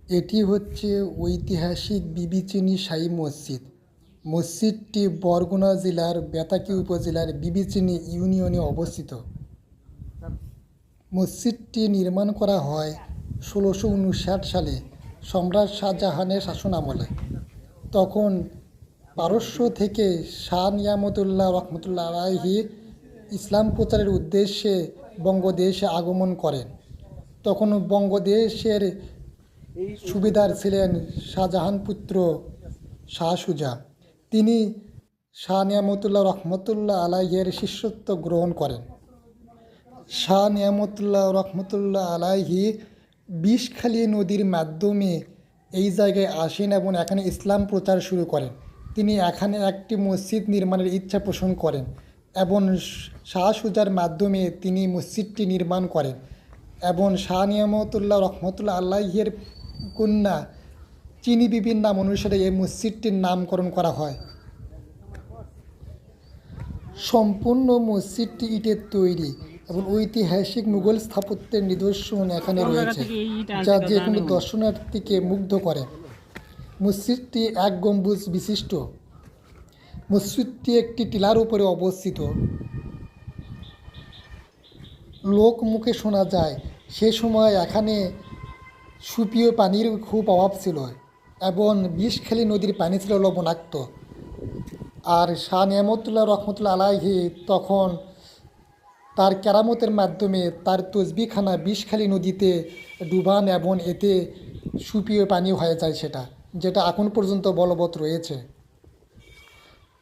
এটি হচ্ছে ঐতিহাসিক বিবি চিনি শাহী মসজিদ। মসজিদটি বরগুনা জেলার বেতাকি উপজেলার বিবি চিনি ইউনিয়নে অবস্থিত। মসজিদটি নির্মাণ করা হয় ১৬৫৯ সালে সম্রাট শাহজাহানের শাসনামলে। তখন পারস্য থেকে শাহ নিয়ামতুল্লাহ রহমতুল্লাহ আলাইহি ইসলাম প্রচারের উদ্দেশ্যে বঙ্গদেশে আগমন করেন। তখন বঙ্গদেশের সুবেদার ছিলেন শাহজাহান পুত্র শাহ সুজা। তিনি শাহ নিয়ামতুল্লাহ রহমতুল্লাহ আলাইহির শিষ্যত্ব গ্রহণ করেন। শাহ নিয়ামতুল্লাহ রহমতুল্লাহ আলাইহি বিষখালী নদীর মাধ্যমে এই জায়গায় আসেন এবং এখানে ইসলাম প্রচার শুরু করেন। তিনি এখানে একটি মসজিদ নির্মাণের ইচ্ছা পোষণ করেন এবং শাহ সুজার মাধ্যমে তিনি মসজিদটি নির্মাণ করেন এবং শাহ নিয়ামতুল্লাহ রহমতুল্লাহ আলাইহির কন্যা চিনি বিবির নাম অনুসারে এই মসজিদটির নামকরণ করা হয়। সম্পূর্ণ মসজিদটি ইটের তৈরি এবং ঐতিহাসিক মুঘল স্থাপত্যের নিদর্শন এখানে রয়েছে, যা যে কোনো দর্শনার্থীকে মুগ্ধ করে। মসজিদটি এক গম্বুজ বিশিষ্ট। মসজিদটি একটি টিলার উপরে অবস্থিত। লোক মুখে শোনা যায় সে সময় এখানে সুপেয় পানির খুব অভাব ছিল এবং বিষখালী নদীর পানি ছিল লবণাক্ত। আর শাহ নিয়ামতুল্লাহ রহমতুল্লাহ আলাইহি তখন তার কেরামতের মাধ্যমে তার তসবিখানা বিষখালী নদীতে ডুবান এবং এতে সুপেয় পানি হয়ে যায়, যেটা এখন পর্যন্ত বলবৎ রয়েছে।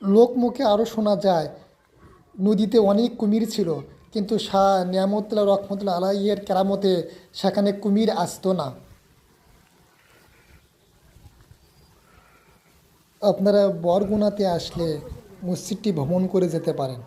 লোকমুখে আরও শোনা যায় নদীতে অনেক কুমির ছিল, কিন্তু শাহ নিয়ামতুল্লাহ রহমতুল্লাহ আলাইহির কেরামতে সেখানে কুমির আসতো না। আপনারা বরগুনাতে আসলে মসজিদটি ভ্রমণ করে যেতে পারেন।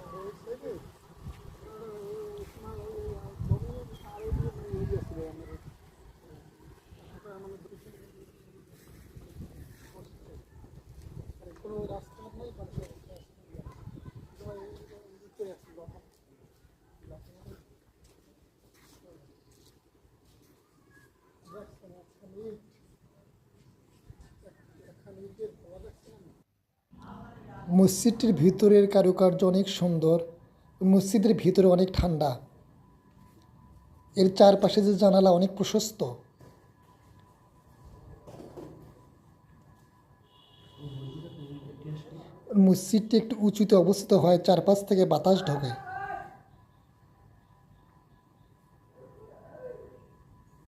মসজিদটির ভিতরের কারুকার্য অনেক সুন্দর। মসজিদের ভিতরে অনেক ঠান্ডা। এর চারপাশে যে জানালা অনেক প্রশস্ত। মসজিদটি একটু উঁচুতে অবস্থিত হয়, চারপাশ থেকে বাতাস ঢোকে।